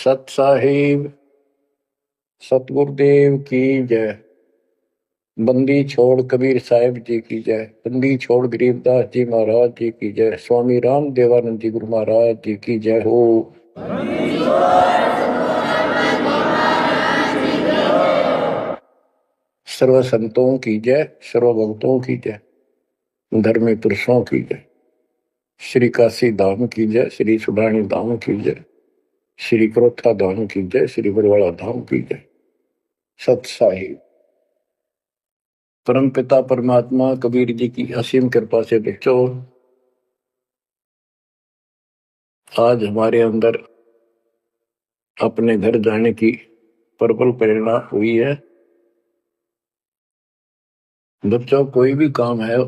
सत साहिब सतगुरुदेव की जय। बंदी छोड़ कबीर साहिब जी की जय। बंदी छोड़ गरीबदास जी महाराज जी की जय। स्वामी राम देवानंद जी गुरु महाराज जी की जय हो। सर्व संतों की जय, सर्व भक्तों की जय, धर्मी पुरुषों की जय। श्री काशी धाम की जय, श्री सुडानी धाम की जय, श्री क्रोथा धाम की जय, श्री बरवाड़ा धाम की जय। सत साहिब परम पिता परमात्मा कबीर जी की असीम कृपा से बच्चों, आज हमारे अंदर अपने घर जाने की प्रबल प्रेरणा हुई है। बच्चों, कोई भी काम है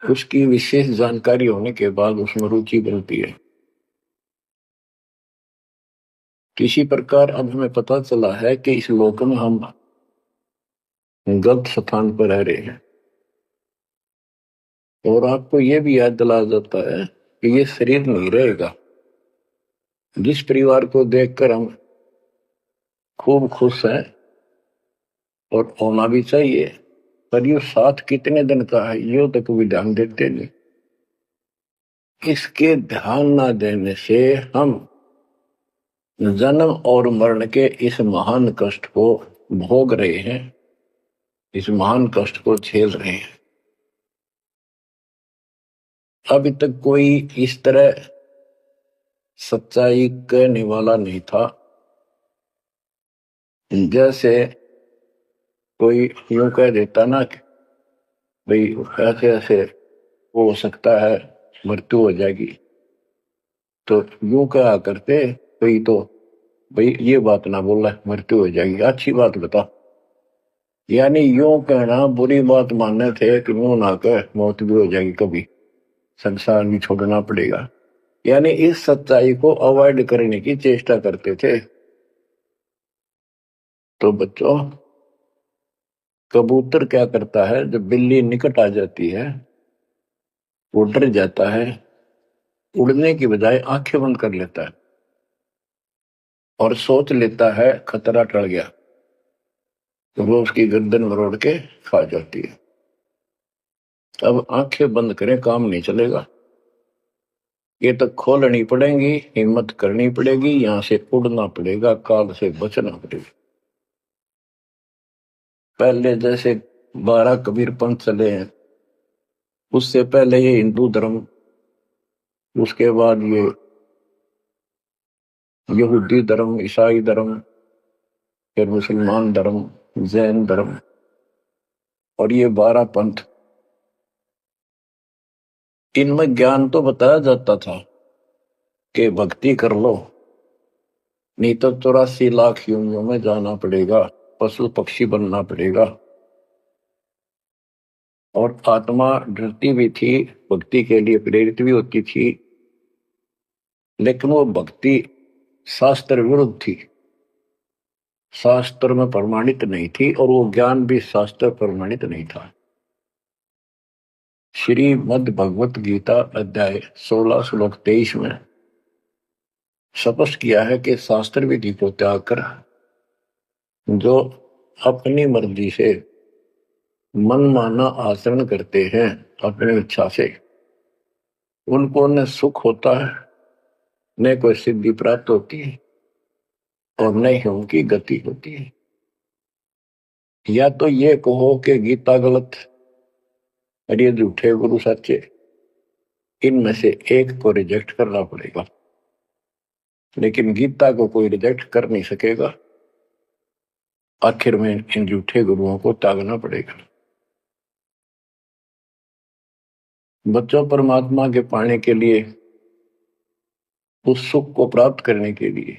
उसकी विशेष जानकारी होने के बाद उसमें रुचि बनती है। किसी प्रकार अब हमें पता चला है कि इस लोक में हम गलत स्थान पर रह रहे हैं, और आपको यह भी याद दिलाया जाता है कि ये शरीर नहीं रहेगा। जिस परिवार को देखकर हम खूब खुश हैं, और होना भी चाहिए, पर ये साथ कितने दिन का है यो तक भी ध्यान देते नहीं। इसके ध्यान न देने से हम जन्म और मरण के इस महान कष्ट को भोग रहे हैं, इस महान कष्ट को झेल रहे हैं। अभी तक कोई इस तरह सच्चाई कहने वाला नहीं था। जैसे कोई यूं कह देता ना कि भाई ऐसे ऐसे हो सकता है, मृत्यु हो जाएगी, तो यूं कहा करते कोई तो भाई ये बात ना बोला, मृत्यु हो जाएगी, अच्छी बात बता। यानी यूं कहना बुरी बात मानने थे कि मुंह ना कह, मौत भी हो जाएगी, कभी संसार भी छोड़ना पड़ेगा। यानी इस सच्चाई को अवॉइड करने की चेष्टा करते थे। तो बच्चों, कबूतर क्या करता है, जब बिल्ली निकट आ जाती है वो डर जाता है, उड़ने की बजाय आंखें बंद कर लेता है और सोच लेता है खतरा टल गया, तो वो उसकी गर्दन मरोड़ के खा जाती है। अब आंखें बंद करें काम नहीं चलेगा, ये तो खोलनी पड़ेगी, हिम्मत करनी पड़ेगी, यहां से उड़ना पड़ेगा, काल से बचना पड़ेगा। पहले जैसे 12 कबीर पंथ चले हैं, उससे पहले ये हिंदू धर्म, उसके बाद ये यहूदी धर्म, ईसाई धर्म, फिर मुसलमान धर्म, जैन धर्म, और ये 12 पंथ, इनमें ज्ञान तो बताया जाता था कि भक्ति कर लो, नहीं तो 84 लाख योनियों में जाना पड़ेगा, पशु पक्षी बनना पड़ेगा। और आत्मा डरती भी थी, भक्ति के लिए प्रेरित भी होती थी, लेकिन वो भक्ति शास्त्र विरुद्ध थी, शास्त्र में प्रमाणित नहीं थी, और वो ज्ञान भी शास्त्र प्रमाणित नहीं था। श्रीमद् भगवत गीता अध्याय 16 श्लोक 23 में स्पष्ट किया है कि शास्त्र विधि को त्याग कर जो अपनी मर्जी से मनमाना आचरण करते हैं अपनी इच्छा से, उनको न सुख होता है, न कोई सिद्धि प्राप्त होती है, और न ही उनकी गति होती है। या तो ये कहो कि गीता गलत और ये झूठे गुरु सच्चे, इनमें से एक को रिजेक्ट करना पड़ेगा। लेकिन गीता को कोई रिजेक्ट कर नहीं सकेगा, आखिर में इन झूठे गुरुओं को त्यागना पड़ेगा। बच्चों, परमात्मा के पाने के लिए, उस सुख को प्राप्त करने के लिए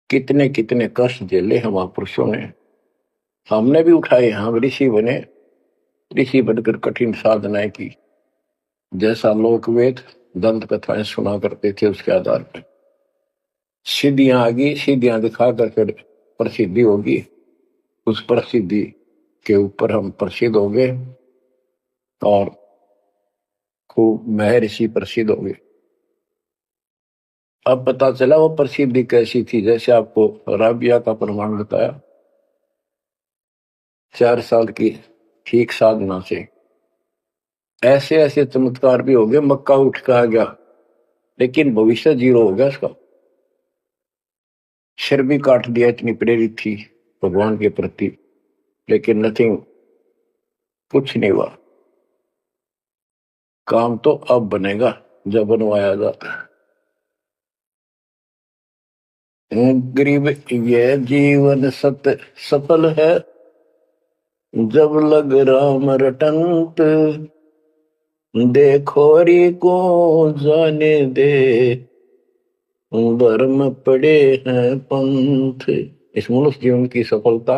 कितने कितने कष्ट झेले हम महापुरुषों ने, हमने भी उठाए। हम ऋषि बने, ऋषि बनकर कठिन साधनाएं की, जैसा लोकवेद दंत कथाएं सुना करते थे, उसके आधार पर सिद्धियां आ गई, सिद्धियां दिखाकर फिर प्रसिद्धि होगी, उस प्रसिद्धि के ऊपर हम प्रसिद्ध हो गए और खूब महर्षि प्रसिद्ध हो गए। अब पता चला वो प्रसिद्धि कैसी थी, जैसे आपको राबिया का प्रमाण बताया, 4 साल की ठीक साधना से ऐसे ऐसे चमत्कार भी हो गए, मक्का उठ के आ गया, लेकिन भविष्य जीरो हो गया उसका। सिर भी काट दिया, इतनी प्रेरित थी भगवान के प्रति, लेकिन नथिंग, कुछ नहीं हुआ। काम तो अब बनेगा जब बनवाया जाता है। गरीब ये जीवन सत सफल है, जब लग राम रटंत, देखोरी को जाने दे, धर्म पड़े हैं पंथ। इस मनुष्य जीवन की सफलता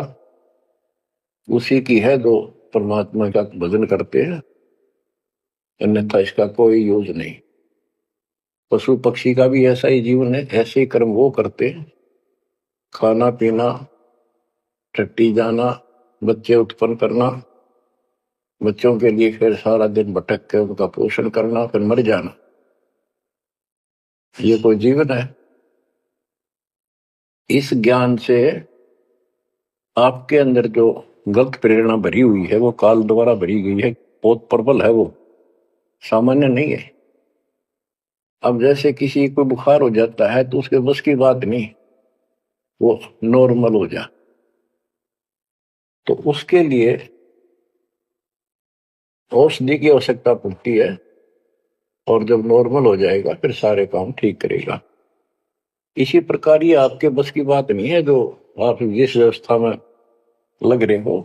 उसी की है जो परमात्मा का भजन करते हैं, अन्यथा इसका कोई यूज नहीं। पशु पक्षी का भी ऐसा ही जीवन है, ऐसे ही कर्म वो करते हैं, खाना पीना, टट्टी जाना, बच्चे उत्पन्न करना, बच्चों के लिए फिर सारा दिन भटक के उनका पोषण करना, फिर मर जाना। ये कोई जीवन है? इस ज्ञान से आपके अंदर जो गलत प्रेरणा भरी हुई है वो काल द्वारा भरी गई है, बहुत प्रबल है, वो सामान्य नहीं है। अब जैसे किसी को बुखार हो जाता है तो उसके बस की बात नहीं वो नॉर्मल हो जा, तो उसके लिए औषधि की आवश्यकता पड़ती है, और जब नॉर्मल हो जाएगा फिर सारे काम ठीक करेगा। इसी प्रकार ये आपके बस की बात नहीं है जो आप जिस व्यवस्था में लग रहे हो।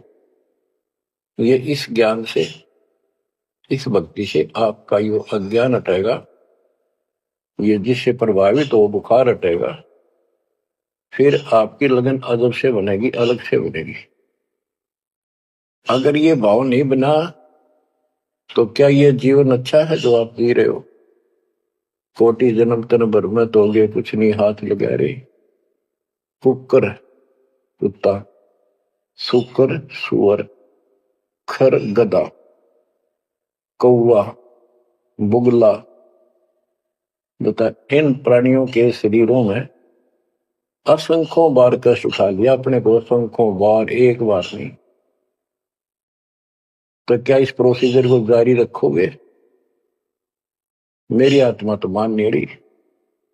ये इस ज्ञान से, इस भक्ति से आपका ये अज्ञान हटेगा, ये जिससे प्रभावित हो बुखार हटेगा, फिर आपकी लगन अजब से बनेगी, अलग से बनेगी। अगर ये भाव नहीं बना तो क्या ये जीवन अच्छा है जो आप जी रहे हो? कोटि जन्म तन भर में तोगे कुछ नहीं हाथ लगा रहे, कुकर कुत्ता, सुकर सुअर, खर गधा, कौवा बुगला, बता इन प्राणियों के शरीरों में असंख्यों बार कष्ट उठा लिया अपने को, असंख्यों बार, एक बार नहीं। तो क्या इस प्रोसीजर को जारी रखोगे? मेरी आत्मा तो मान नहीं रही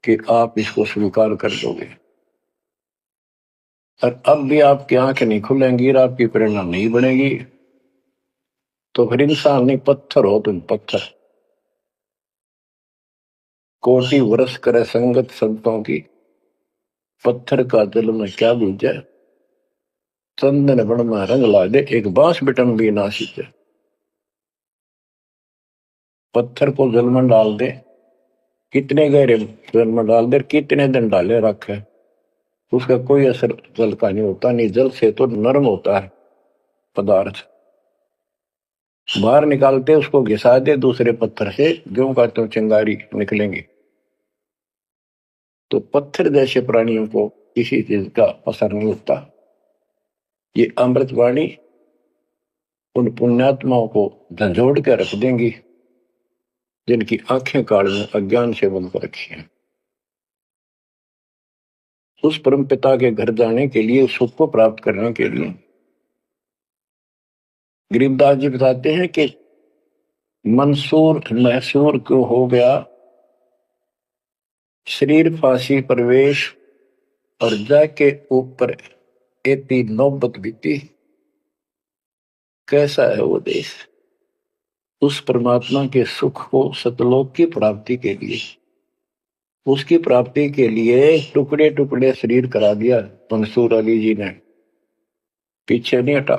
कि आप इसको स्वीकार कर दोगे। और अब भी आपकी आंखें नहीं खुलेंगी और आपकी प्रेरणा नहीं बनेगी, तो फिर इंसान नहीं, पत्थर हो तुम, पत्थर। कोटि वर्ष करे संगत संतों की, पत्थर का दिल में क्या बीजे, चंदन बण में रंग ला दे, एक बांस बिटन भी ना सींचे। पत्थर को जल में डाल दे, कितने गहरे जल में डाल दे, कितने दिन डाले रखे, उसका कोई असर जल का नहीं होता। नहीं, जल से तो नरम होता है पदार्थ, बाहर निकालते उसको घिसा दे दूसरे पत्थर से, ज्यों का त्यों चिंगारी निकलेंगी। तो पत्थर जैसे प्राणियों को किसी चीज का असर नहीं होता। ये अमृतवाणी उन पुण्यात्माओं को झंझोड़ कर रख देंगी जिनकी आंखें काल में अज्ञान से बंद कर रखी हैं। उस परम पिता के घर जाने के लिए, सुख को प्राप्त करने के लिए, गरीबदास जी बताते हैं कि मंसूर मैसूर क्यों हो गया, शरीर फांसी प्रवेश, और जाके ऊपर एती नौबत बीती। कैसा है वो देश? उस परमात्मा के सुख को, सतलोक की प्राप्ति के लिए, उसकी प्राप्ति के लिए टुकड़े टुकड़े शरीर करा दिया मंसूर अली जी ने, पीछे नहीं हटा।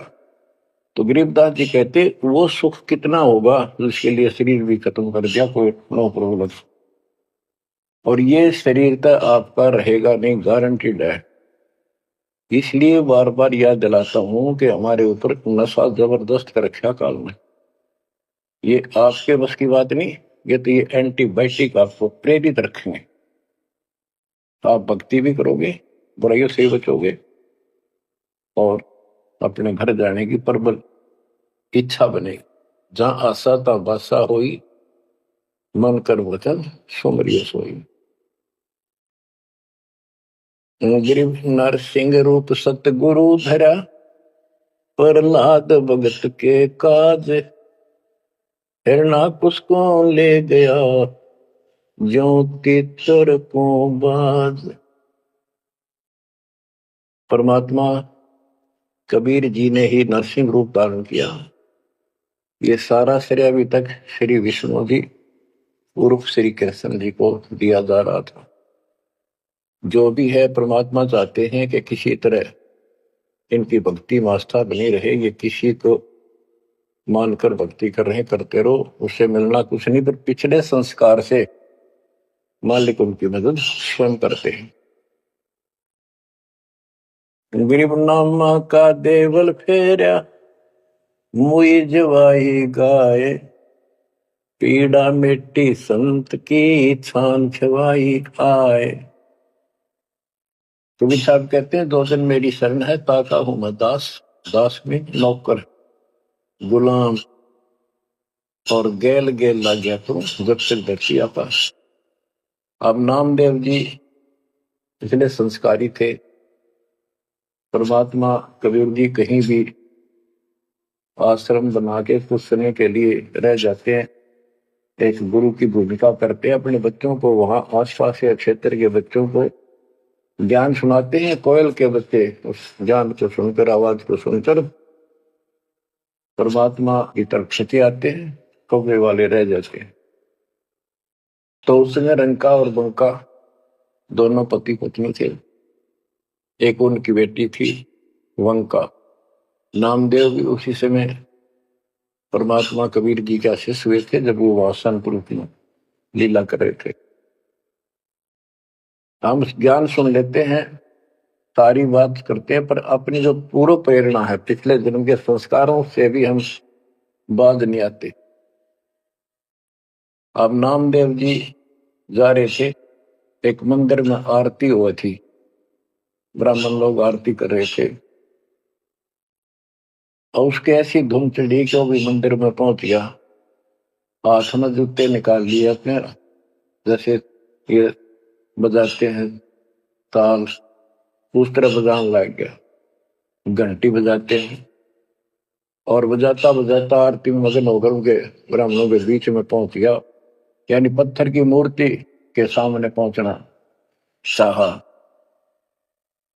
तो गरीबदास जी कहते वो सुख कितना होगा जिसके लिए शरीर भी खत्म कर दिया, कोई नो प्रॉब्लम। और ये शरीर तो आपका रहेगा नहीं, गारंटीड है। इसलिए बार बार याद दिलाता हूं कि हमारे ऊपर नशा जबरदस्त कर रखा काल में। ये आपके बस की बात नहीं, ये तो ये एंटीबायोटिक आपको प्रेरित रखेंगे। आप भक्ति भी करोगे, बुराइयों से बचोगे, और अपने घर जाने की प्रबल इच्छा बनेगी। जहां आशा ता बासा होई, मन कर वचन सुमरिय सोई। गिरिव नरसिंह रूप सतगुरु धरा, प्रहलाद भगत के काज, हिरणा कुसको ले गया, जो तितर को बाज। परमात्मा कबीर जी ने ही नरसिंह रूप धारण किया। ये सारा श्रेय अभी तक श्री विष्णु जी उर्फ श्री कृष्ण जी को दिया जा रहा था। जो भी है परमात्मा चाहते हैं कि किसी तरह इनकी भक्ति में आस्था बनी रहे। ये किसी को मानकर भक्ति कर रहे करते रहो, उससे मिलना कुछ नहीं, पर पिछले संस्कार से मालिक उनकी मदद स्वयं करते हैं। गरीब नामा का देवल फेरा, मुई जवाई गाय, पीड़ा मिट्टी संत की, छान छवाई आए। कबीर साहब कहते हैं, दो दिन मेरी शरण है, ताका हूं मैं दास, दास में नौकर गुलाम, और गेल गेल लग गया करूं जब तक धरती आकाश। अब नामदेव जी इतने संस्कारी थे। परमात्मा कबीर जी कहीं भी आश्रम बना के कुछ समय के लिए रह जाते हैं, एक गुरु की भूमिका करते हैं। अपने बच्चों को वहां आसपास के क्षेत्र के बच्चों को ज्ञान सुनाते हैं। कोयल के बच्चे उस ज्ञान को सुनकर, आवाज को सुनकर परमात्मा की तरफ खिंचे आते हैं, कौवे वाले रह जाते हैं। तो उसमें रंका और बंका दोनों पति पत्नी थे। एक उनकी बेटी थी वंका। नामदेव भी उसी समय परमात्मा कबीर जी के आशीष हुए थे जब वो वासनपुर में लीला कर रहे थे। हम ज्ञान सुन लेते हैं, सारी बात करते हैं, पर अपनी जो पूर्व प्रेरणा है पिछले जन्म के संस्कारों से भी हम बाज नहीं आते। अब नामदेव जी जा रहे थे, एक मंदिर में आरती हुई थी, ब्राह्मण लोग आरती कर रहे थे, और उसके ऐसी धूम चढ़ी कि वो भी मंदिर में पहुंच गया। हाथ में जूते निकाल लिए अपने, जैसे ये बजाते हैं ताल, उस तरह बजाने लग गया। घंटी बजाते हैं और बजाता बजाता आरती में मगन होकर उनके ब्राह्मणों के बीच में पहुंच गया। यानी पत्थर की मूर्ति के सामने पहुंचना चाहा।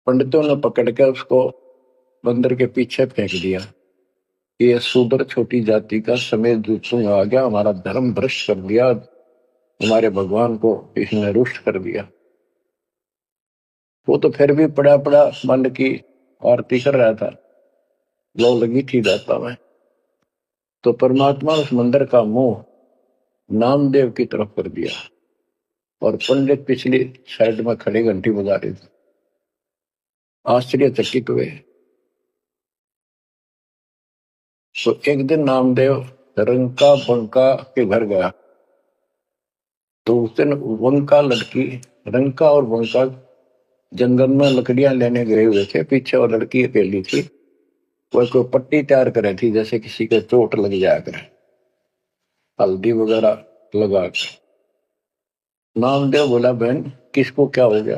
पंडितों ने पकड़ कर उसको मंदिर के पीछे फेंक दिया। ये शूद्र छोटी जाति का समेत जूतों आ गया, हमारा धर्म भ्रष्ट कर दिया, हमारे भगवान को इसने रुष्ट कर दिया। वो तो फिर भी पड़ा पड़ा मन की आरती कर रहा था, लो लगी थी दाता में। तो परमात्मा उस मंदिर का मुंह नामदेव की तरफ कर दिया, और पंडित पिछली साइड में खड़े घंटी बजा रहे थे। आश्चर्यचकित हुए। तो एक दिन नामदेव रंका बंका के घर गया, तो उस दिन वंका लड़की, रंका और वंका जंगल में लकड़ियां लेने गए हुए थे, पीछे और लड़की अकेली थी। वह कोई पट्टी तैयार करे थी, जैसे किसी के चोट लग जाया करे, हल्दी वगैरह लगा कर। नामदेव बोला, बहन किसको क्या हो गया,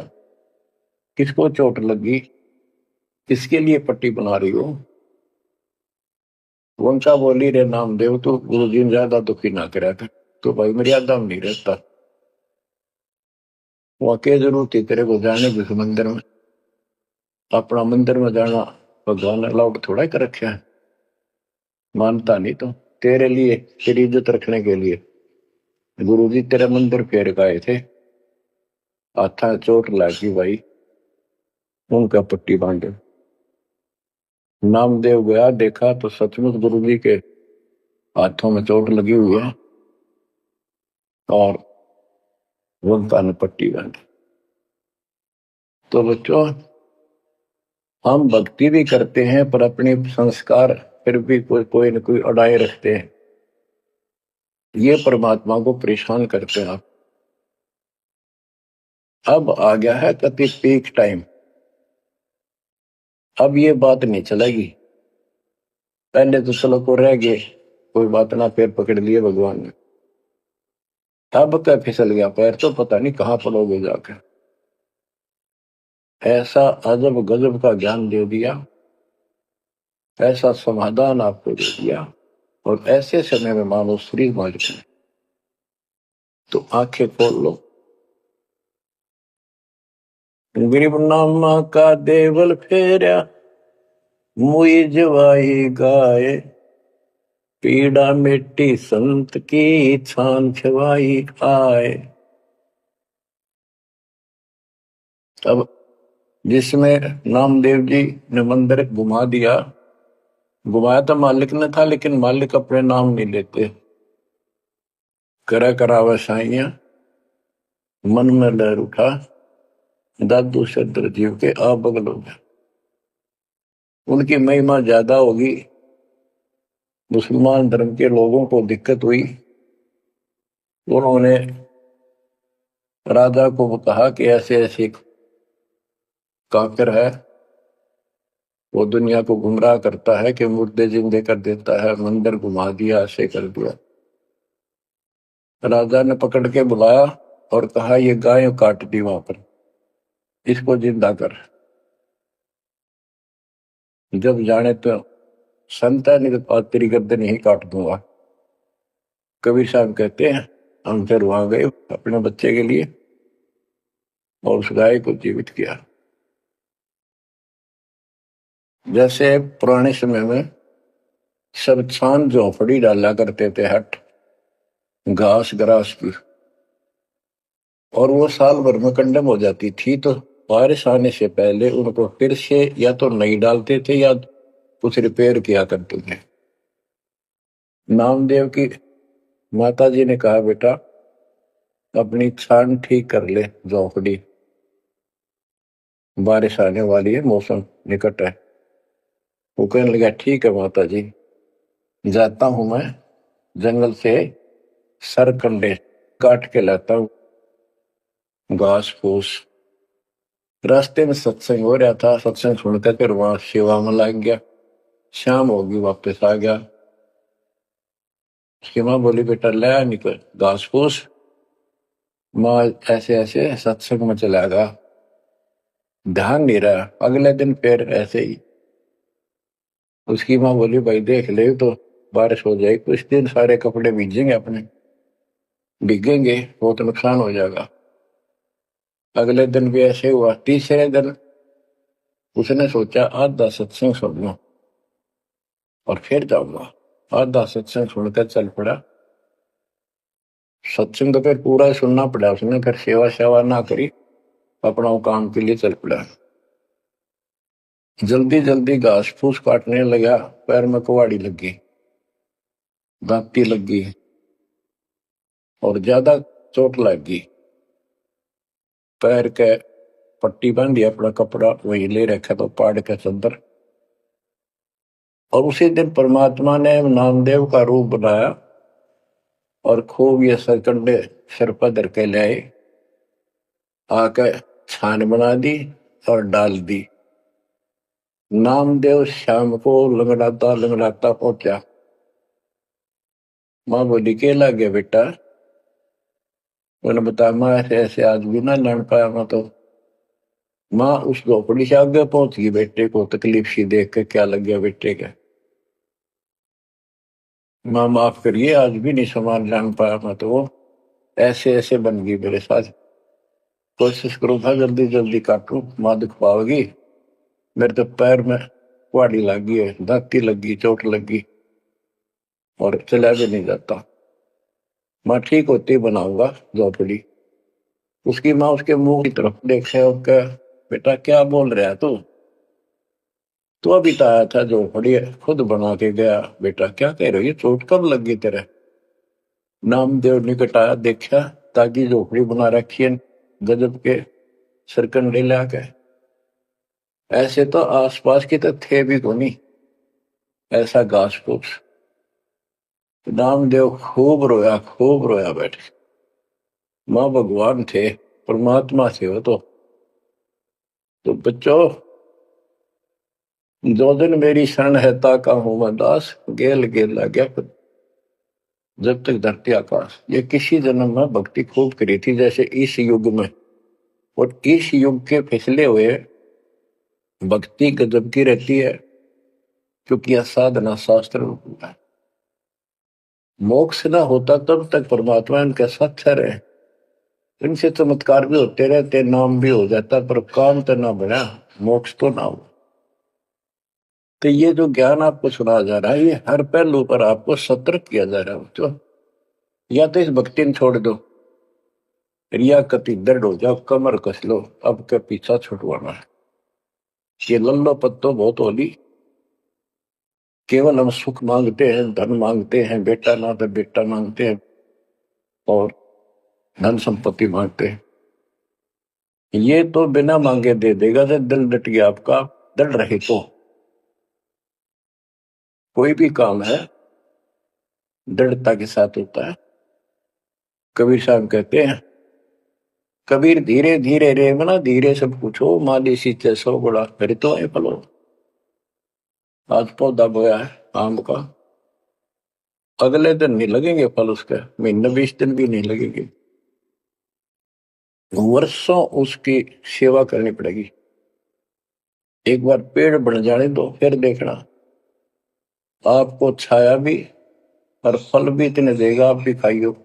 किसको चोट लगी, किसके लिए पट्टी बना रही हो? वंका बोली, रे नामदेव तो गुरु जी ने ज्यादा दुखी ना करा कर, तो भाई मर्यादा में नहीं रहता। वहां के जरूरत थी तेरे को जाने भी मंदिर में, अपना मंदिर में जाना भगवान ने अलाउड थोड़ा ही कर रखा है। मानता नहीं तो तेरे लिए, तेरी इज्जत रखने के लिए गुरु जी तेरे मंदिर फेर गए थे, हाथा चोट लगी भाई, उनका पट्टी बांधे। नामदेव गया, देखा तो सचमुच गुरु जी के हाथों में चोट लगी हुई है, और उनका ने पट्टी बांधी। तो बच्चों, हम भक्ति भी करते हैं, पर अपने संस्कार फिर भी कोई न कोई अड़ाए रखते हैं। ये परमात्मा को परेशान करते हैं। अब आ गया है कति पीक टाइम, अब ये बात नहीं चलेगी। पहले तो चलो को रह गए, कोई बात ना, पैर पकड़ लिए भगवान ने, अब क्या फिसल गया पैर, तो पता नहीं कहां पड़ोगे जाकर। ऐसा अजब गजब का ज्ञान दे दिया, ऐसा समाधान आपको दे दिया, और ऐसे समय में मानो श्री मालिक ने। तो आंखें खोल लो। गरीब नामा का देवल फेरा, मुई जवाई गाए, पीड़ा मिट्टी संत की, छान छवाई आए। अब जिसमें नामदेव जी ने मंदिर घुमा दिया, घुमाया तो मालिक ने था, लेकिन मालिक अपने नाम नहीं लेते। करा करावा साइया, मन में लहर उठा, दादू सदर जीव के आ बगल हो गया। उनकी महिमा ज्यादा होगी। मुसलमान धर्म के लोगों को दिक्कत हुई, उन्होंने राजा को कहा कि ऐसे ऐसे काफिर है, वो दुनिया को गुमराह करता है कि मुर्दे जिंदे कर देता है, मंदिर घुमा दिया, ऐसे कर दिया। राजा ने पकड़ के बुलाया और कहा ये गाय काट दी वहां पर, इसको जिंदा कर। जब जाने तो संत है, नहीं तो तेरी गर्दन यही काट दूंगा। कबीर साहब कहते हैं हम फिर वहां गए अपने बच्चे के लिए और उस गाय को जीवित किया। जैसे पुराने समय में सब छान झोपड़ी डाला करते थे, हट घास ग्रास की, और वो साल भर में कंडम हो जाती थी, तो बारिश आने से पहले उनको फिर से या तो नई डालते थे या कुछ रिपेयर किया करते थे। नामदेव की माता जी ने कहा बेटा अपनी छान ठीक कर ले झोपड़ी, बारिश आने वाली है, मौसम निकट है। वो कहने लगा ठीक है माता जी, जाता हूं मैं जंगल से सरकंडे काट के लाता हूं, घास फूस। रास्ते में सत्संग हो रहा था, सत्संग सुनकर फिर वहां सेवा में लग गया। शाम होगी वापस आ गया। उसकी माँ बोली बेटा लाया निकल घास फूस। माँ ऐसे ऐसे सत्संग में चला गया, ध्यान नहीं रहा। अगले दिन फिर ऐसे ही। उसकी माँ बोली भाई देख ले तो बारिश हो जाएगी, कुछ दिन सारे कपड़े भीजेंगे, अपने भीगेंगे, बहुत नुकसान हो जाएगा। अगले दिन भी ऐसे हुआ। तीसरे दिन उसने सोचा आधा सत्संग सुन लो और फिर जाऊंगा। आधा सत्संग सुनकर चल पड़ा। सत्संग तो फिर पूरा ही सुनना पड़ा उसने, फिर सेवा सेवा ना करी, अपना काम के लिए चल पड़ा। जल्दी जल्दी घास फूस काटने लगा, पैर में कुहाड़ी लगी, दांती लगी और ज्यादा चोट लग गई। पैर के पट्टी बांधी, अपना कपड़ा वही ले रखा तो पाड़ के चद्दर। और उसी दिन परमात्मा ने नामदेव का रूप बनाया और खूब ये सरकंडे सिर पर धर के ले आए, आके छान बना दी और डाल दी। नामदेव शाम को लंगड़ाता लंगड़ाता पहुंचा। माँ बोली के लग गया बेटा? उन्होंने बताया माँ ऐसे ऐसे आज भी ना लड़ पाया मैं तो। माँ उस झोपड़ी से आगे पहुंच गई, बेटे को तकलीफ सी देख के क्या लग गया बेटे का। माँ माफ करिए आज भी नहीं सामान जान पाया मैं तो, वो ऐसे ऐसे बन गई मेरे साथ। कोशिश करो था जल्दी जल्दी काटू, माँ दुख पाओगी। मेरे तो पैर में कुहाड़ी लग गई है, दांती लगी, चोट लगी और चला भी नहीं जाता। माँ ठीक होती बनाऊंगा झोपड़ी। उसकी माँ उसके मुंह की तरफ देखे और कहा बेटा क्या बोल रहा है तू? तो अभी तो आया था झोपड़ी खुद बना के गया, बेटा क्या कह रही है, चोट कब लगी तेरे? नामदेव निकट आया, देखा ताकि झोपड़ी बना रखी है गजब के सरकंडे लाके। ऐसे तो आसपास की तो थे भी को नहीं, ऐसा घास फूस। नामदेव खूब रोया बैठे। माँ भगवान थे, परमात्मा थे वो तो बच्चों जो दिन मेरी शरण है ताका हूं मैं दास, गेल गेल लग गया जब तक धरती आकाश। ये किसी जन्म में भक्ति खूब करी थी जैसे इस युग में, और इस युग के फिसले हुए भक्ति गजब की रहती है, क्योंकि यह साधना शास्त्र में होता है। मोक्ष ना होता तब तक परमात्मा इनके साथ ठहरे, इनसे चमत्कार भी होते रहते, नाम भी हो जाता, पर काम तो ना बना, मोक्ष तो ना हो। तो ये जो ज्ञान आपको सुनाया जा रहा है, ये हर पहलू पर आपको सतर्क किया जा रहा है। तो या तो इस भक्ति में छोड़ दो, रिया कति दृढ़ हो जाओ, कमर कस लो, अब के पीछा छुटवाना है। ये लल्लो पत्तो बहुत होली, केवल हम सुख मांगते हैं, धन मांगते हैं, बेटा ना तो बेटा मांगते हैं और धन संपत्ति मांगते हैं। ये तो बिना मांगे दे देगा, जब दिल डट गया आपका, दृढ़ रहे तो कोई भी काम है दृढ़ता के साथ होता है। कबीर साहब कहते हैं, कबीर धीरे धीरे रे मना, धीरे सब पूछो, माली सींचे सौ गुड़ा, फिर तो है फलो। आज पौधा बोया है आम का, अगले दिन नहीं लगेंगे फल उसके, महीने 20 दिन भी नहीं लगेंगे, वर्षों उसकी सेवा करनी पड़ेगी। एक बार पेड़ बन जाने दो, फिर देखना आपको छाया भी और फल भी इतने देगा, आप भी खाइयो,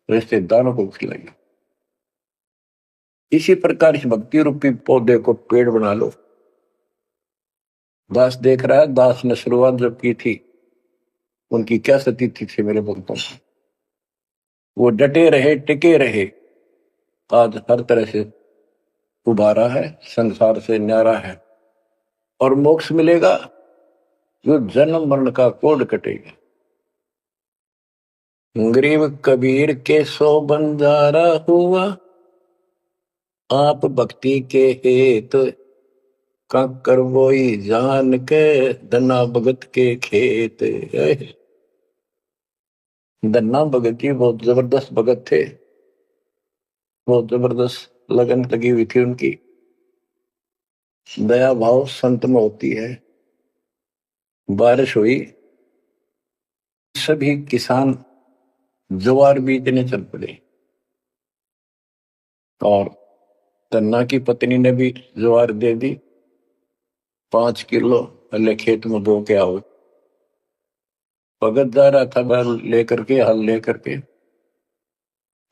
रिश्तेदारों को खिलाइयो। इसी प्रकार इस भक्ति रूपी पौधे को पेड़ बना लो। दास देख रहा है, दास ने शुरुआत जब की थी, उनकी क्या स्थिति थी मेरे भक्तों की, वो डटे रहे, टिके रहे, आज हर तरह से उबारा है, संसार से न्यारा है, और मोक्ष मिलेगा, जो जन्म मरण का कोड कटेगा। गरीब कबीर के 100 बंजारा हुआ, आप भक्ति के हेत कंकर बोई जान के, धन्ना भगत के खेत। धन्ना भगत जी बहुत जबरदस्त भगत थे, बहुत जबरदस्त लगन लगी हुई थी उनकी। दया भाव संत में होती है। बारिश हुई, सभी किसान ज्वार बीजने चल पड़े, और धन्ना की पत्नी ने भी ज्वार दे दी, 5 किलो, पहले खेत में बो के आओ। भगत जा रहा था बैल लेकर के, हल लेकर के,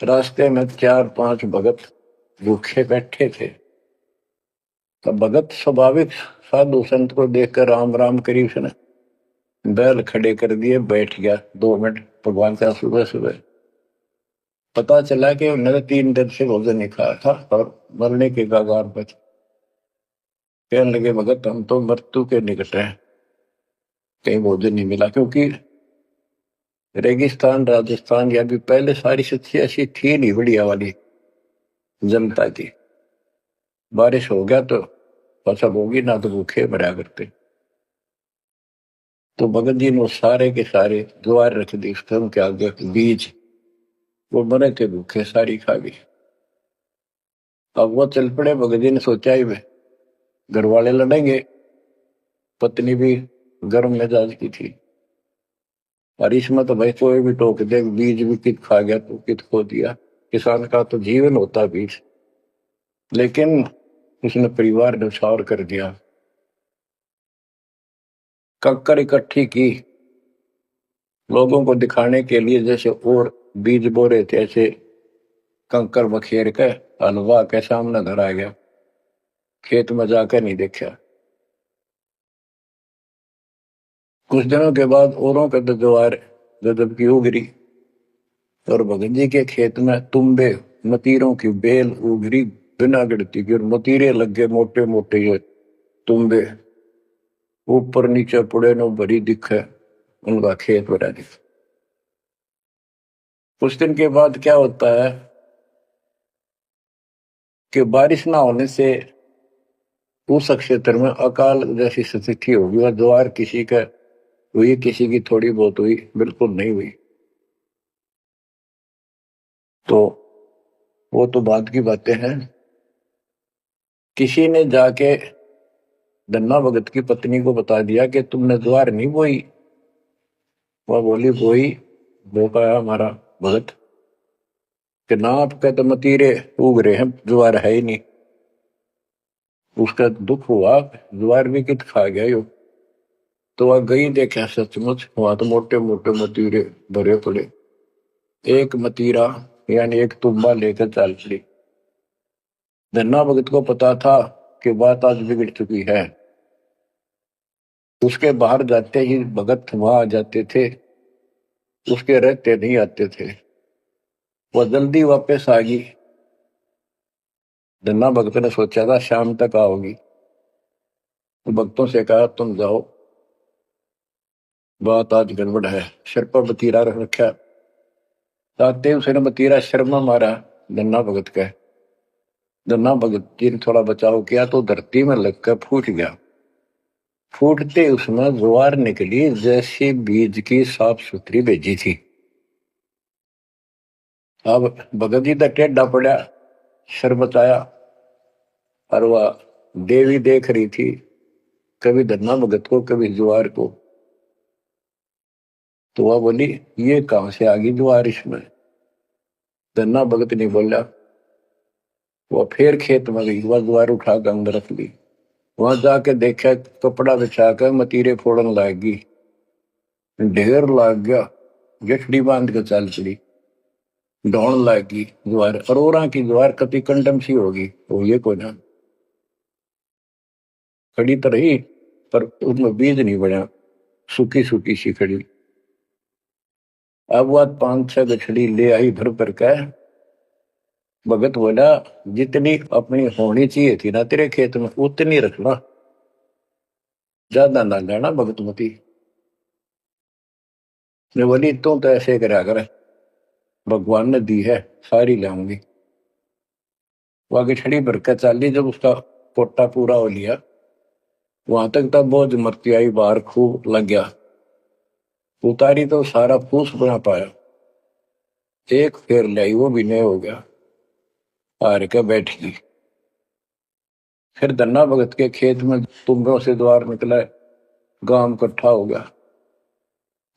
रास्ते में 4-5 भगत भूखे बैठे थे। तो भगत स्वाभाविक साधु संत को देखकर राम राम करी, उसने बैल खड़े कर दिए, बैठ गया 2 मिनट भगवान का। सुबह सुबह पता चला कि उन्होंने 3 दिन से भोजन नहीं खाया था और मरने के कगार पर। कहने लगे, भगत हम तो मृत्यु के निकट हैं, कहीं भोजन नहीं मिला, क्योंकि रेगिस्तान राजस्थान या भी पहले सारी स्थिति ऐसी थी नहीं बढ़िया वाली जनता की। बारिश हो गया तो फसल होगी, ना तो भूखे मरा करते। तो भगत जी ने सारे के सारे ज्वार रख दी उनके आगे, बीज, वो मरे थे भूखे, सारी खा गई। अब वो चल पड़े, भगत जी ने सोचा ही वे घर वाले लड़ेंगे, पत्नी भी गर्म मिजाज की थी, और इसमें तो भाई कोई भी टोक दे, बीज भी कित खा गया तो कित खो दिया, किसान का तो जीवन होता बीज। लेकिन उसने परिवार न्यौछावर कर दिया, कंकर इकट्ठी की लोगों को दिखाने के लिए, जैसे और बीज बो रहे थे ऐसे कंकर बखेर के हलवा के सामने धरा गया, खेत में जाकर नहीं देखा। कुछ दिनों के बाद औरों के तो ज्वार गजब की उगरी, और भगत जी के खेत में तुम्बे मतीरों की बेल उगरी बिना गिनती की, और मतीरे लग गए मोटे मोटे, ये तुम्बे ऊपर नीचे पुड़े नो भरी दिखे, उनका खेत बना दिखा। कुछ दिन के बाद क्या होता है कि बारिश ना होने से उस क्षेत्र में अकाल जैसी स्थिति होगी, और ज्वार किसी का हुई, किसी की थोड़ी बहुत हुई, बिल्कुल नहीं हुई। तो वो तो बाद की बातें हैं। किसी ने जाके धन्ना भगत की पत्नी को बता दिया कि तुमने ज्वार नहीं बोई। वह बोली, बोई, वो कहा हमारा भगत कि ना आपके तो मतीरे उग रहे हैं, ज्वार है ही नहीं। उसका दुख हुआ, ज्वार भी कित खा गया यो। तो वह गई, देखा सचमुच वहां तो मोटे मोटे मतीरे भरे पड़े। एक मतीरा यानी एक तुम्बा लेकर चल पड़ी। धन्ना भगत को पता था कि बात आज बिगड़ चुकी है। उसके बाहर जाते ही भगत वहां आ जाते थे, उसके रहते नहीं आते थे। वह जल्दी वापस आ गई। धन्ना भगत ने सोचा था शाम तक आओगी, तो भक्तों से कहा तुम जाओ, बात आज गड़बड़ है। सिर पर बतीरा रख रखा, ताते उसने बतीरा शर्मा मारा धन्ना भगत का। धन्ना भगत जी ने थोड़ा बचाव किया तो धरती में लगकर फूट गया। फूटते उसमें ज्वार निकली जैसी बीज की साफ सुथरी भेजी थी। अब भगत जी तो टेढ़ा पड़ा, सर बचाया, और वह देवी देख रही थी, कभी धन्ना भगत को कभी ज्वार को। तो वह बोली ये कहां से आ गई ज्वार इसमें। धन्ना भगत नहीं बोला। वह फिर खेत में गई, वह ज्वार उठाकर अंदर रख ली। वहां जाके देखा, कपड़ा बिछाकर मतीरे फोड़न लागी, ढेर लाग गया। गठड़ी बांध के चल पड़ी, ढोण लागी ज्वार। अरोरा की ज्वार कति कंडम सी होगी, वो ये को ना खड़ी तो रही, पर उसमें बीज नहीं बना, सूखी सूखी सी खड़ी। अब वह 5-6 गठड़ी ले आई भर भर का। भगत बोला जितनी अपनी होनी चाहिए थी ना तेरे खेत में उतनी रखना, ज्यादा ना लेना भगतमती ने। बोली तू तो ऐसे करा कर, भगवान ने दी है सारी लाऊंगी। वो आगे छड़ी भर कर चाली, जब उसका पोटा पूरा हो लिया, वहां तक तब बोझ मरती आई बाहर खूब लग गया। उतारी तो सारा फूस बना पाया। एक फेर लाई, वो भी नहीं हो गया, हार के बैठ गई। फिर धन्ना भगत के खेत में तुम्बों से द्वार निकला, गांव इकट्ठा हो गया।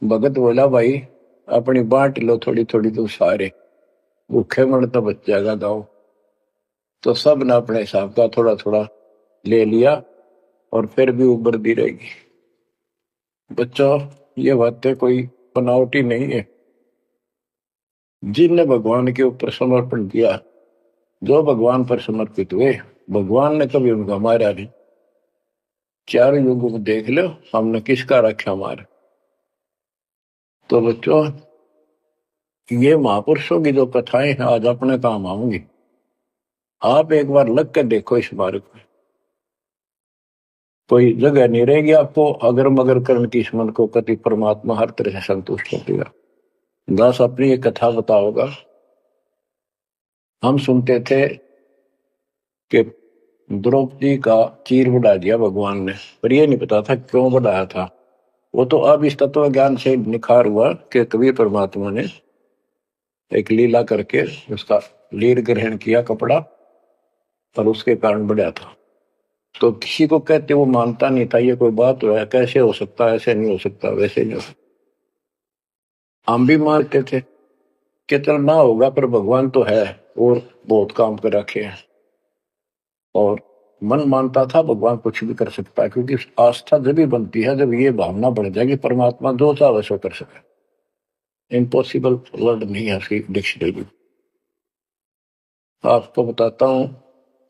भगत बोला भाई अपनी बांट लो थोड़ी थोड़ी, तो सारे भूखे मर तो बच जाएगा गाँव। तो सब ने अपने हिसाब का थोड़ा थोड़ा ले लिया, और फिर भी उबरती रहेगी। बच्चों ये बातें कोई बनावटी नहीं है। जिनने भगवान के ऊपर समर्पण किया, जो भगवान पर समर्पित हुए, भगवान ने कभी उनका मारा नहीं। चारों युगों को देख लो, हमने किसका रखा मार। तो बच्चों ये महापुरुषों की जो कथाएं हैं आज अपने काम आऊंगी। आप एक बार लग कर देखो इस मार्ग में, कोई जगह नहीं रहेगी आपको अगर मगर करने की। इस मन को कति परमात्मा हर तरह से संतुष्ट कर देगा। दास अपनी एक कथा बताओगा। हम सुनते थे कि द्रौपदी का चीर बढ़ा दिया भगवान ने, पर ये नहीं पता था क्यों बढ़ाया था। वो तो अब इस तत्व ज्ञान से निखार हुआ कि कबीर परमात्मा ने एक लीला करके उसका लीर ग्रहण किया कपड़ा, पर उसके कारण बढ़ा था। तो किसी को कहते वो मानता नहीं था, ये कोई बात है, कैसे हो सकता, ऐसे नहीं हो सकता, वैसे नहीं हो सकता। हम भी मानते थे कि चल ना होगा, पर भगवान तो है और बहुत काम कर रखे हैं। और मन मानता था भगवान कुछ भी कर सकता है, क्योंकि आस्था जब भी बनती है जब ये भावना बढ़ जाएगी परमात्मा जो चाहे सो कर सके। इम्पॉसिबल वर्ड नहीं है उसकी डिक्शनरी। आपको बताता हूं,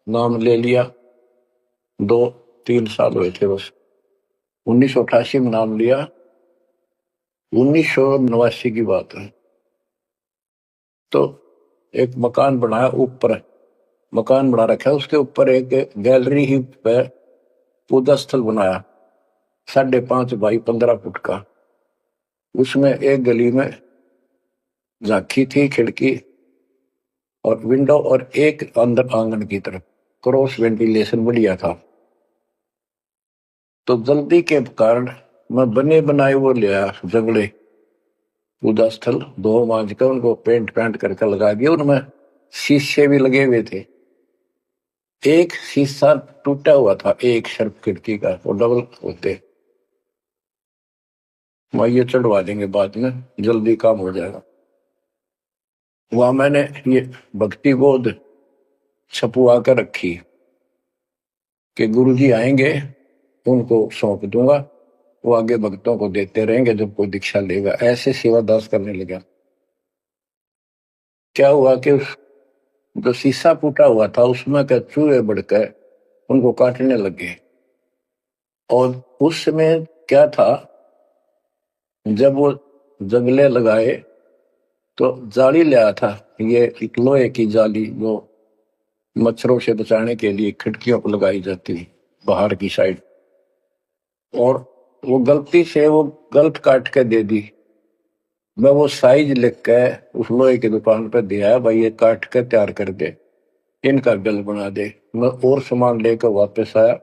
नाम ले लिया, 2-3 साल हुए थे बस। 1988 में नाम लिया, 1989 की बात है। तो एक मकान बनाया, ऊपर मकान बना रखा है, उसके ऊपर एक गैलरी ही पे पूजा स्थल बनाया, 5.5 बाई 15 फुट का। उसमें एक गली में झांकी थी, खिड़की और विंडो, और एक अंदर आंगन की तरफ क्रॉस वेंटिलेशन बढ़िया था। तो जल्दी के कारण मैं बने बनाए वो लिया जंगले पूजा स्थल, 2 मांझ कर उनको पेंट पेंट करके लगा दिया। उनमें शीशे भी लगे हुए थे। एक शीशा टूटा हुआ था, एक शर्फ खिड़की का, वो डबल होते। वह ये चढ़वा देंगे बाद में, जल्दी काम हो जाएगा। वहां मैंने ये भक्ति बोध छपुआ कर रखी। कि गुरुजी आएंगे, उनको सौंप दूंगा, वो आगे भक्तों को देते रहेंगे, जब कोई दीक्षा लेगा। ऐसे सेवादास करने लगा। क्या हुआ कि उस जो शीशा फूटा हुआ था उसमें के चूहे बढ़कर उनको काटने लगे। और उस समय क्या था, जब वो जंगले लगाए तो जाली ले आया था, ये एक लोहे की जाली जो मच्छरों से बचाने के लिए खिड़कियों पर लगाई जाती है बाहर की साइड। और वो गलती से वो गलत काट के दे दी। मैं वो साइज लिख के उस लोहे की दुकान पर दिया, भाई ये काट के तैयार कर दे, इनका गल बना दे। मैं और सामान लेकर वापस आया,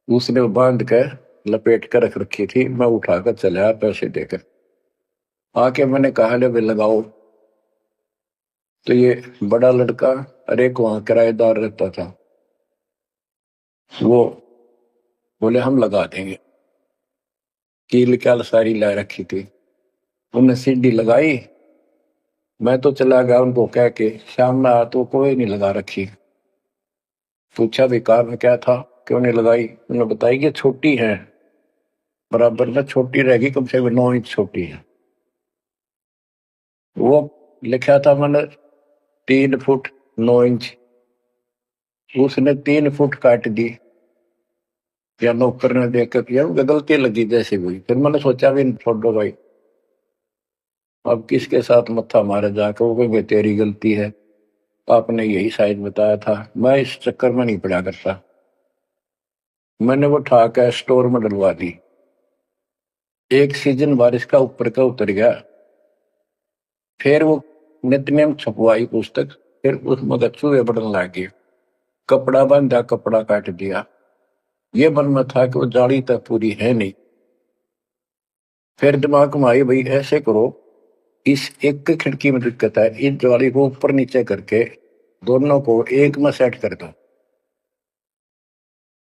उसने बांध कर लपेट कर रख रखी थी। मैं उठाकर चला पैसे देकर। आके मैंने कहा ले भाई लगाओ। तो ये बड़ा लड़का और एक वहां किराएदार रहता था, वो बोले हम लगा देंगे। कील क्या सारी ला रखी थी, उन्हें सीढ़ी लगाई। मैं तो चला गया उनको कह के, शाम में आया तो कोई नहीं लगा रखी। पूछा भी कारण क्या था, क्यों नहीं लगाई। उन्होंने बताई कि छोटी है, बराबर में छोटी रहेगी, कम से कम 9 इंच छोटी है। वो लिखा था मैंने 3 फुट 9 इंच, उसने 3 फुट काट दी। या नौकर ने देख कर किया, गलती लगी जैसे हुई। फिर मैंने सोचा भी छोड़ो भाई, अब किसके साथ मत्था मारे जाकर। वो कहेंगे तेरी गलती है, आपने यही साइज बताया था। मैं इस चक्कर में नहीं पड़ा करता। मैंने वो उठा कर स्टोर में डलवा दी। एक सीजन बारिश का ऊपर का उतर गया। फिर वो नित्यनेम छपवाई पुस्तक, फिर उसमें चूहे बढ़ने लगे। कपड़ा बांधा, कपड़ा काट दिया। ये मन में था कि वो जाली तक पूरी है नहीं। फिर दिमाग में आई, भाई ऐसे करो, इस एक खिड़की में दिक्कत है, इस जाली को ऊपर नीचे करके दोनों को एक में सेट कर दो।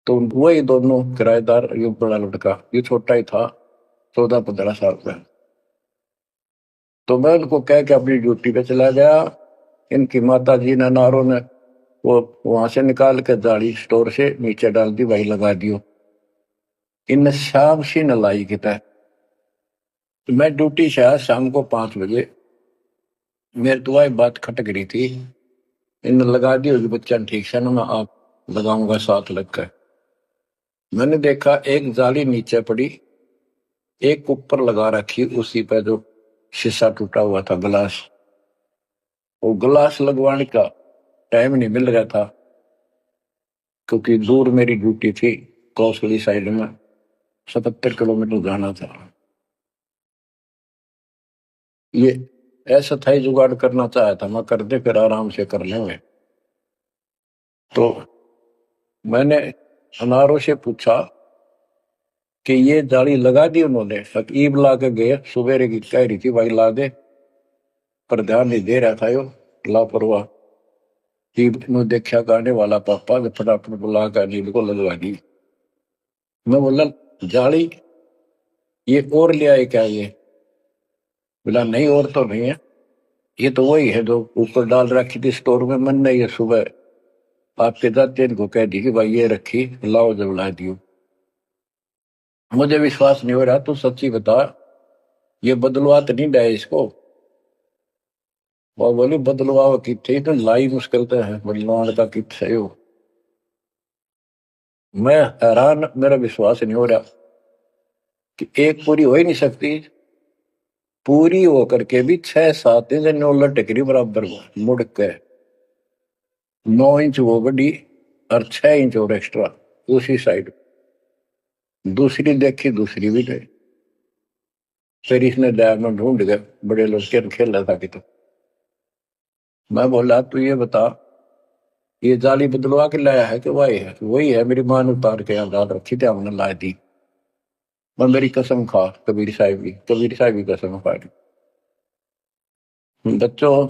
तो वही दोनों किराएदार, ये बड़ा लड़का, ये छोटा ही था, 14-15 साल का। तो मैं उनको कह के अपनी ड्यूटी पे चला गया। इनकी माता जी ने, नारों ने, वो वहां से निकाल के जाली स्टोर से नीचे डाल दी, भाई लगा दियो। इन शाम से न लाई किता। तो मैं ड्यूटी से आया शाम को 5 बजे। मेरी दुआई बात खटक रही थी, इन लगा दी होगी बच्चा ठीक से ना, मैं आप लगाऊंगा साथ लगकर। मैंने देखा एक जाली नीचे पड़ी, एक ऊपर लगा रखी, उसी पे जो शीशा टूटा हुआ था, गिलास। वो गिलास लगवाने का टाइम नहीं मिल रहा था, क्योंकि दूर मेरी ड्यूटी थी, कौशली साइड में 77 किलोमीटर जाना था। ये ऐसा था ही, जुगाड़ करना चाहा था मैं, कर दे फिर आराम से कर लेंगे। तो मैंने अनारों से पूछा कि ये जाली लगा दी उन्होंने। ईब ला के गए, सुबेरे की कह रही थी भाई ला दे, पर ध्यान नहीं दे रहा था यो, लापरवाह। ईब ने देखा गाने वाला पापा, फटाफट बुला कर नील को लगवा दी। मैं बोला जाली ये और ले आए क्या ये? बोला नहीं और तो नहीं है, ये तो वही है जो ऊपर डाल रखी थी स्टोर में। मन ने ये सुबह आपके दाते को कह दी कि भाई ये रखी, लाओ जब ला दियो। मुझे विश्वास नहीं हो रहा, तू सच्ची बता, ये बदलवा तो नहीं डाय इसको? और बोली बदलवाओ की थी तो लाई मुश्किल तो है, बदलवाने का कित सही हो। मैं हैरान, मेरा विश्वास नहीं हो रहा कि एक पूरी हो ही नहीं सकती। पूरी होकर के भी 6-7 इंच नौ टिकरी बराबर मुड़ के, 9 इंच वो बड़ी और 6 इंच और एक्स्ट्रा दूसरी साइड। दूसरी देखी, दूसरी भी गई। फिर इसने डायमंड ढूंढ गए, बड़े लड़के खेल रहा था कि। तो मैं बोला तू ये बता, ये जाली बदलवा के लाया है कि वही है? वही है, मेरी मां ने उतार के यहाँ डाल रखी थी, हमने ला दी। मैं मेरी कसम खा, कबीर साहब की कसम खा रही। बच्चों,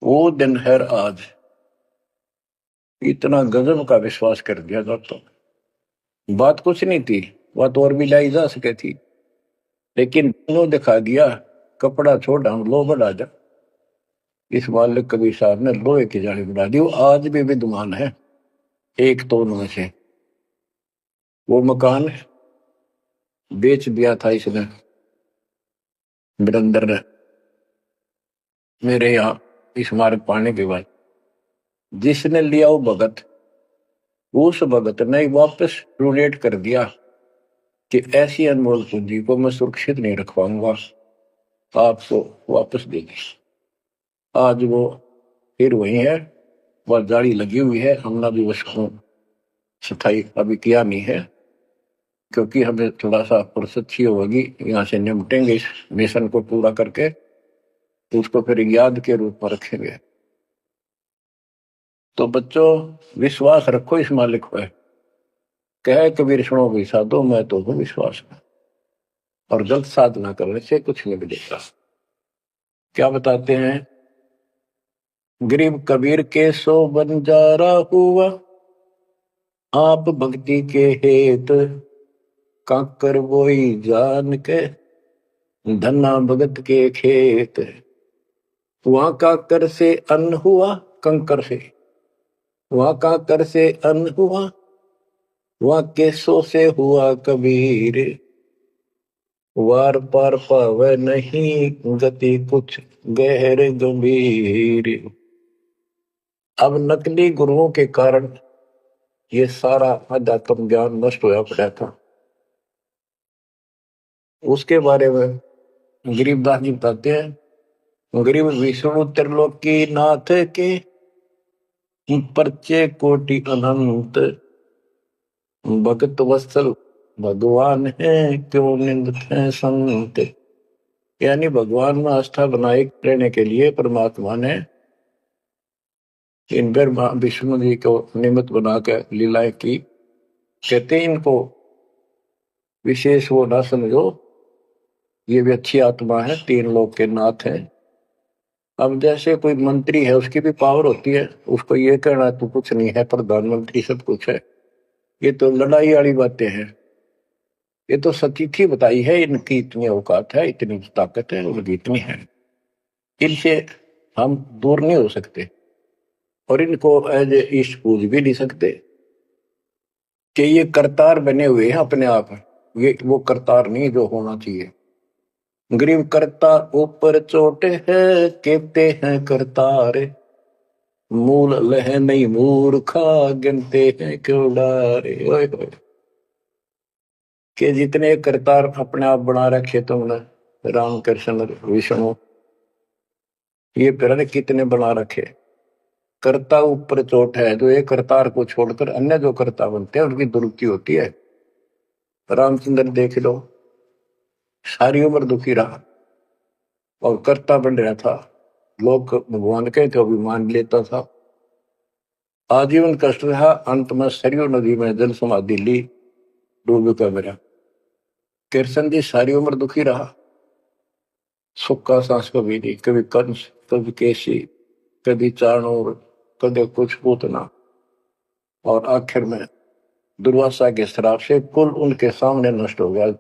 वो दिन है आज, इतना गजब का विश्वास कर दिया दोस्तों। बात कुछ नहीं थी, बात और भी लाई जा सके थी, लेकिन दोनों दिखा दिया। कपड़ा छोड़, हम लो बढ़ा जा। इस मालिक कबीर साहब ने लोहे की जाली बना दी, वो आज भी विद्यमान है। एक तो उनमें से वो मकान बेच दिया था इसने, बिरंदर ने, मेरे यहाँ इस मार्ग पाने के बाद। जिसने लिया वो भगत, उस भगत ने वापस डोनेट कर दिया कि ऐसी अनमोल पूंजी को मैं सुरक्षित नहीं रख पाऊंगा, आपको वापस दे दी। आज वो फिर वही है, वह जाली लगी हुई है। हमने भी उसको सफाई अभी किया नहीं है, क्योंकि हमें थोड़ा सा फुर्सत ही होगी, यहाँ से निपटेंगे इस मिशन को पूरा करके, तो उसको फिर याद के रूप में रखेंगे। तो बच्चों, विश्वास रखो इस मालिक पर। कहे कबीर सुनो भी साधो, मैं तो हूँ विश्वास में, और गलत साधना करने से कुछ नहीं मिलेगा। क्या बताते हैं, गरीब कबीर के सो बंजारा हुआ, आप भक्ति के हेत काकर बोई जान के, धन्ना भगत के खेत। वहां काकर से अन्न हुआ, कंकर से, वहां काकर से अन्न हुआ, वहां केसों से हुआ कबीर, वार पार पावे नहीं गति कुछ गहर गंभीर। अब नकली गुरुओं के कारण ये सारा अध्यात्म ज्ञान नष्ट होया पड़ा था। उसके बारे में गरीबदास जी बताते हैं, गरीब विष्णु त्रिलोकी नाथ के परचे कोटि अनंत, भगत वत्सल भगवान है क्यों निंदत है संत। यानी भगवान में आस्था बनाए रहने के लिए परमात्मा ने इन पर विष्णु जी को निमित्त बनाकर लीलाएं की। कहते हैं इनको विशेष वो ना समझो, ये भी अच्छी आत्मा है, तीन लोक के नाथ हैं। अब जैसे कोई मंत्री है, उसकी भी पावर होती है, उसको ये कहना तो कुछ नहीं है, प्रधानमंत्री सब कुछ है, ये तो लड़ाई वाली बातें हैं। ये तो सतीथी बताई है, इनकी इतनी औकात है, इतनी ताकत है, उनकी इतनी है, इनसे हम दूर नहीं हो सकते, और इनको एज ईस्ट पूज भी नहीं सकते कि ये करतार बने हुए हैं अपने आप। ये वो करतार नहीं जो होना चाहिए। गरीब करता ऊपर चोट है, कहते हैं करतार, मूल लह नहीं मूर्खा, गिनते हैं क्यों डारे। ओए होए, कि जितने करतार अपने आप बना रखे तुमने, राम कृष्ण विष्णु, ये फिर कितने बना रखे। कर्ता ऊपर चोट है, जो एक करतार को छोड़कर अन्य जो कर्ता बनते हैं उनकी दुरुक्ति होती है। रामचंद्र देख लो, सारी उम्र दुखी रहा और कर्ता बन रहा था, लोग भगवान के तो अभिमान लेता था, आजीवन कष्ट रहा, अंत में सरयू नदी में जल समाधि ली, डूब कर मरा। कृष्ण जी सारी उम्र दुखी रहा, सुख का सांस कभी नहीं, कभी कंस, कभी केसी, कभी चाणूर, कभी कुछ पूतना, और आखिर में दुर्वासा के श्राप से कुल उनके सामने नष्ट हो गया।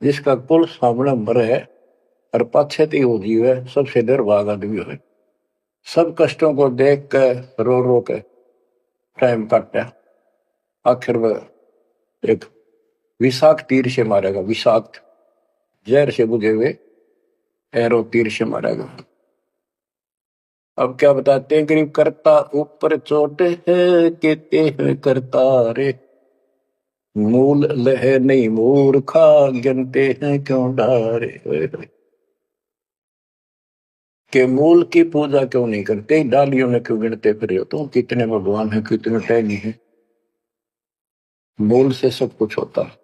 जिसका कुल सामने मरे और पाछे वो जीव है, सबसे निर्भाग आदमी है, सब कष्टों को देख कर रो रो के टाइम काटा। आखिर में एक विषाक्त तीर से मारेगा, विषाक्त जहर से बुझे हुए एरो तीर से मारेगा। अब क्या बताते हैं, गरीब करता ऊपर चोट है, कहते हैं करतारे, मूल लह नहीं मूर्खा, गिनते हैं क्यों डारे। के मूल की पूजा क्यों नहीं करते, डालियों में क्यों गिनते फिर हो तुम, कितने भगवान है, कितने टहनी है। मूल से सब कुछ होता है।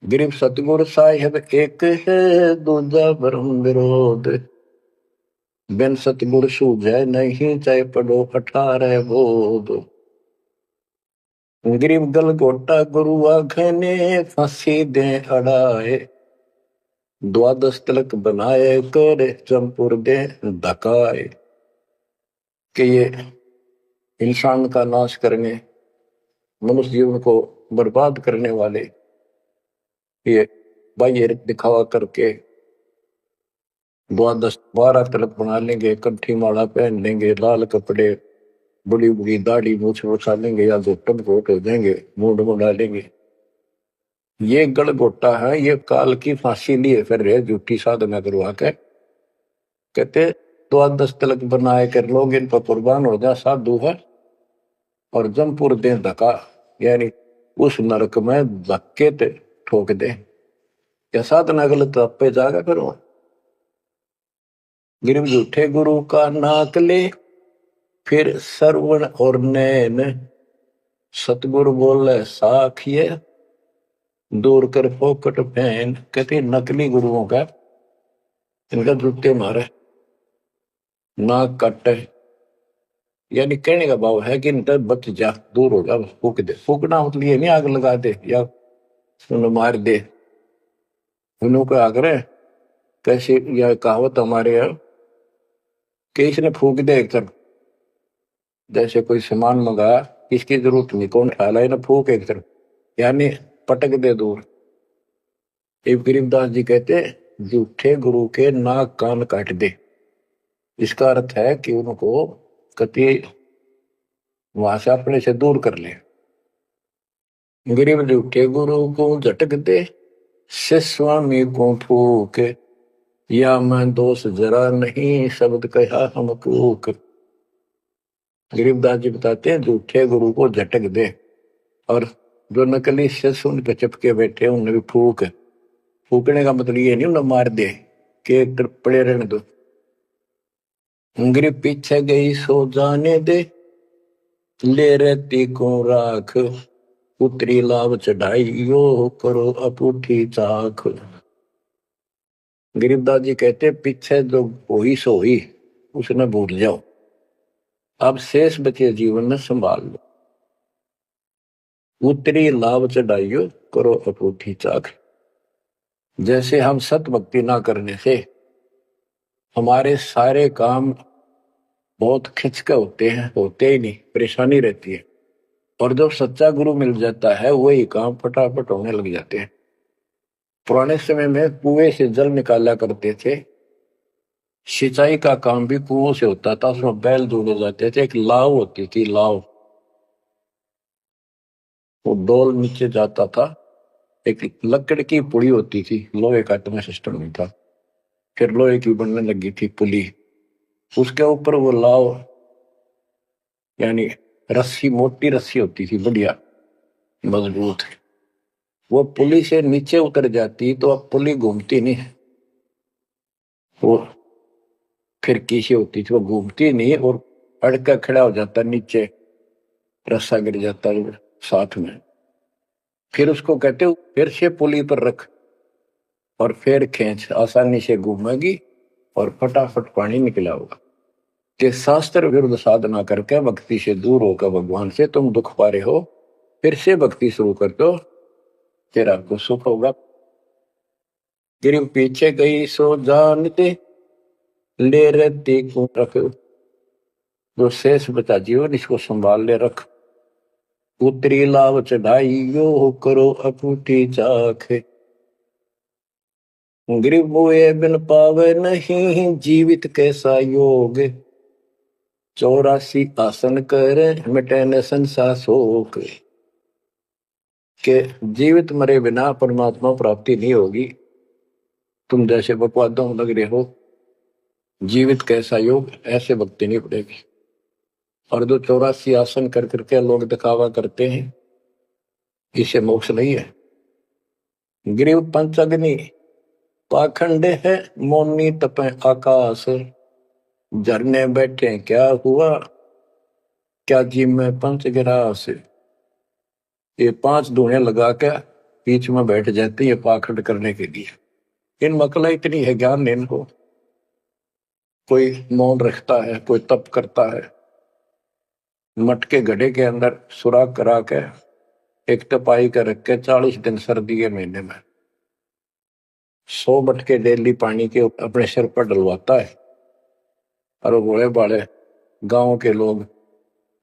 गरीब सतगुरु साहिब एक है, दूजा ब्रह्म विरोध, बिन सतगुरु सूझे नहीं, चाहे पढ़ो 18 बोध। गरीब गल गोटा गुरु आखने, फांसी दे अड़ाए, द्वादश तिलक बनाए कर, चंपुर दे धकाए। कि ये इंसान का नाश करने, मनुष्य जीवन को बर्बाद करने वाले, ये बाह्य दिखावा करके द्वादश 12 तिलक बना लेंगे, कंठी माला पहन लेंगे, लाल कपड़े बड़ी बड़ी दाढ़ी मूछ उठा लेंगे या घुटन घोट हो देंगे, मूड में डालेंगे। ये गलगोटा है, ये काल की फांसी लिए फिर रहे झूठी साधना करवा के। कहते तो 10 तिलक बनाए कर लोग इन पर कुर्बान हो जा साधु है, और जमपुर दे धक्का, यानी उस नरक में धक्के ठोक दे। क्या साधना गलत पे जागा करो। गिरव झूठे गुरु का नाक ले, फिर सरवण और नैन, सतगुरु बोले साखिए, दूर कर फोकट पहन। कहते नकली गुरुओं का इनका जूते मारे, नाक काटे, यानी कहने का भाव है कि इनका बच जा, दूर हो जा, फूक दे। फूकना मतलब ये नहीं आग लगा दे या मार दे। उन्होंने को आग्रह कैसे, यह कहावत हमारे यहाँ कि इसने फूक दे एक तरफ, जैसे कोई सामान मंगाया, इसकी जरूरत नहीं, कौन ख्याल है ना, फूक एक तरफ, यानी पटक दे दूर। एक गरीबदास जी कहते झूठे गुरु के नाक कान काट दे। इसका अर्थ है कि उनको कति वहां से अपने से दूर कर ले। गरीब झूठे गुरु को झटक दे, से स्वामी को फूक, या मैं दोष जरा नहीं, शब्द कहा हम कूक। गरीबदास जी बताते हैं झूठे गुरु को झटक दे, और जो नकली शिष्य उन पे चपके बैठे उन्हें भी फूक। फूकने का मतलब ये नहीं उन्हें मार दे कि एक तरफ पड़े रहने दो। गरीब पीछे गई सो जाने दे, ले रहती को राख, उतरी लाभ चढ़ाई यो करो अपूठी चाख। गरीबदास जी कहते पीछे जो हुई सो हुई, उसने भूल जाओ, अब शेष बचे जीवन में संभाल लो। उतरी लाभ चढ़ाइयो करो अपूठी चाख। जैसे हम सत भक्ति ना करने से हमारे सारे काम बहुत खिंच के होते ही नहीं, परेशानी रहती है। और जब सच्चा गुरु मिल जाता है वही काम फटाफट होने लग जाते हैं। पुराने समय में कुएं से जल निकाला करते थे, सिंचाई का काम भी कुओं से होता था, उसमें बैल जोड़े जाते थे। एक लाव होती थी, लाव, वो डोल नीचे जाता था, एक लकड़ की पुड़ी होती थी, लोहे का इतना सिस्टम नहीं था, फिर लोहे की बनने लगी थी पुली, उसके ऊपर वो लाव यानी रस्सी, मोटी रस्सी होती थी, बढ़िया मजबूत। वो पुली से नीचे उतर जाती तो अब पुली घूमती नहीं, वो फिर किसी होती थी, वो घूमती नहीं और अड़का खड़ा हो जाता, नीचे रस्सा गिर जाता साथ में। फिर उसको कहते फिर से पुली पर रख और फिर खींच, आसानी से घूमेगी और फटाफट पानी निकला होगा। कि शास्त्र विरुद्ध साधना करके भक्ति से दूर होकर भगवान से तुम दुख पा रहे हो, फिर से भक्ति शुरू कर दो, फिर आपको सुख होगा। गिरव पीछे गई सो जानते, ले रहती को रख, जो शेष बचा जीवन इसको संभाल ले रख। उतरी लाभ चढ़ाई यो करो अपूठी चाख। गिरव बोए बिन पावे नहीं, जीवित कैसा योग, 84 आसन कर मिटे न संसार शोक। के जीवित मरे बिना परमात्मा प्राप्ति नहीं होगी। तुम जैसे बकवादों लग रहे हो, जीवित कैसा योग, ऐसे भक्ति नहीं पड़ेगी। और जो 84 आसन कर करके लोग दिखावा करते हैं, इसे मोक्ष नहीं है। गिरिव पंचअग्नि पाखंड है, मोनी तपे आकाश, झरने बैठे क्या हुआ, क्या जी में पंच गिरास। ये 5 धुएं लगा के बीच में बैठ जाते हैं, ये पाखंड करने के लिए। इन मकला इतनी है ज्ञान नहीं इनको। कोई मौन रखता है, कोई तप करता है, मटके घड़े के अंदर सुराख करा के एक तपाई कर रख के 40 दिन सर्दी के महीने में 100 मटके डेली पानी के अपने सिर पर डलवाता है। और वो बड़े बड़े गांव के लोग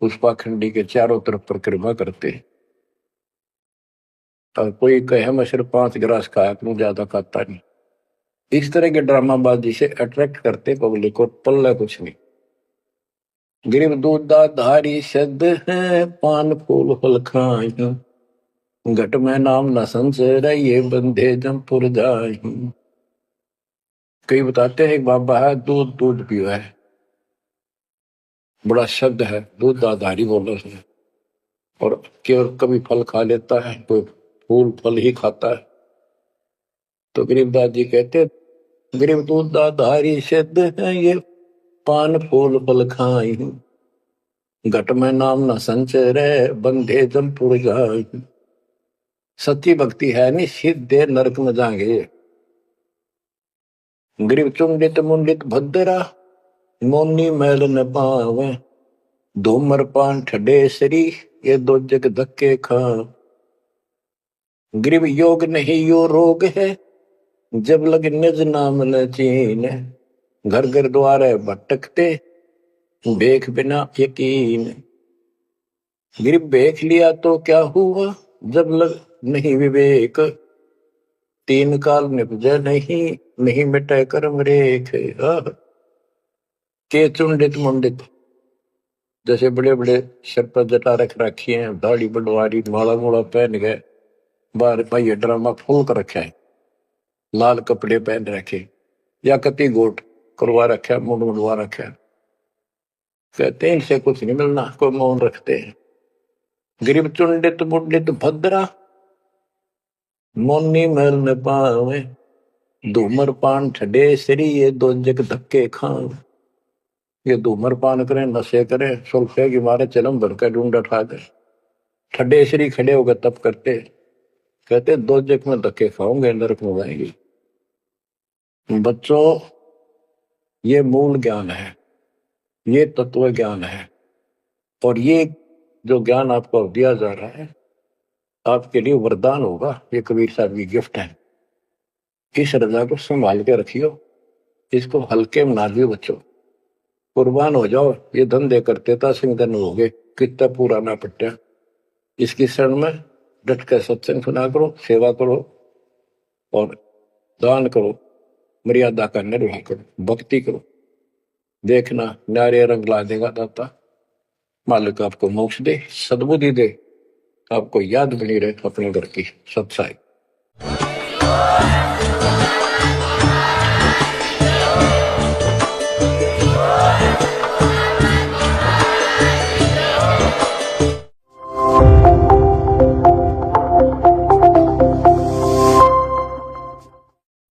उस पाखंडी के चारों तरफ परिक्रमा करते हैं। और कोई कहे मैं सिर्फ 5 गिलास खाया करूं, ज्यादा खाता नहीं। इस तरह के ड्रामाबाजी से अट्रैक्ट करते पब्लिक को, पल्ला कुछ नहीं। गरीब दूधा धारी शब्द है, पान फूल फल खाई, घट में नाम न संचर, ये बंधे जमपुर जाई। कई बताते हैं एक बाबा है, दूध दूध पियो है, बड़ा शब्द है, दूध दाधारी बोलो है, और केवल कभी फल खा लेता है, कोई फूल फल ही खाता है। तो गरीबदास जी कहते, गरीब दूध दाधारी शब्द है, ये पान फूल फल खाई, घट में नाम न संचय, बंधे जमपुर जाई। सच्ची भक्ति है नहीं, सीधे नरक में जाएंगे। गरीब चुंडित मुंडित भद्रा, मोनी मैल न पावे, धूमर पान ठडेसरी, ये दो जग धक्के खा। गरीब योग नहीं यो रोग है, जब लग निज नाम न चीन, घर घर द्वारे भटकते, देख बिना यकीन। गरीब देख लिया तो क्या हुआ, जब लग नहीं विवेक, तीन काल निपजे नहीं, नहीं मिटे कर्म रेख। के चुंडित मुंडित, जैसे बड़े बड़े सर पर जटा रख रखी है, दाढ़ी बड़वारी, माला मोड़ा पहन गए, बाहर भाई ड्रामा फूल कर रखे है, लाल कपड़े पहन रखे, या कति गोट करवा रखा, मुंड मुंडवा रखा, कहते हैं इनसे कुछ नहीं मिलना, कोई मौन रखते हैं। गरीब चुंडित मुंडित भद्रा, मोनी मैल न पावे, धूमर पान ठडे सरी, ये दो जग धक्के खाओ। ये धूमर पान करें, नशे करें, सुल्फे की मारे चलम भर कर ढूंढ उठा दे, ठड्डे श्री खड़े होकर तप करते, कहते दो जग में धक्के खाओगे, नरक में जाएंगे। बच्चों, ये मूल ज्ञान है, ये तत्व ज्ञान है, और ये जो ज्ञान आपको दिया जा रहा है, आपके लिए वरदान होगा। ये कबीर साहब की गिफ्ट है। इस रजा को संभाल के रखियो, इसको हल्के में ना लियो बच्चों, कुर्बान हो जाओ। ये धंधे करते था, सिंगन हो गए, कितना पूरा ना पट्टा। इसकी शरण में डट कर सत्संग सुना करो, सेवा करो, और दान करो, मर्यादा का निर्वाह करो, भक्ति करो। देखना नारे रंग ला देगा दाता। मालिक आपको मोक्ष दे, सद्बुद्धि दे, आपको याद बनी रहे अपने घर की सत्साई।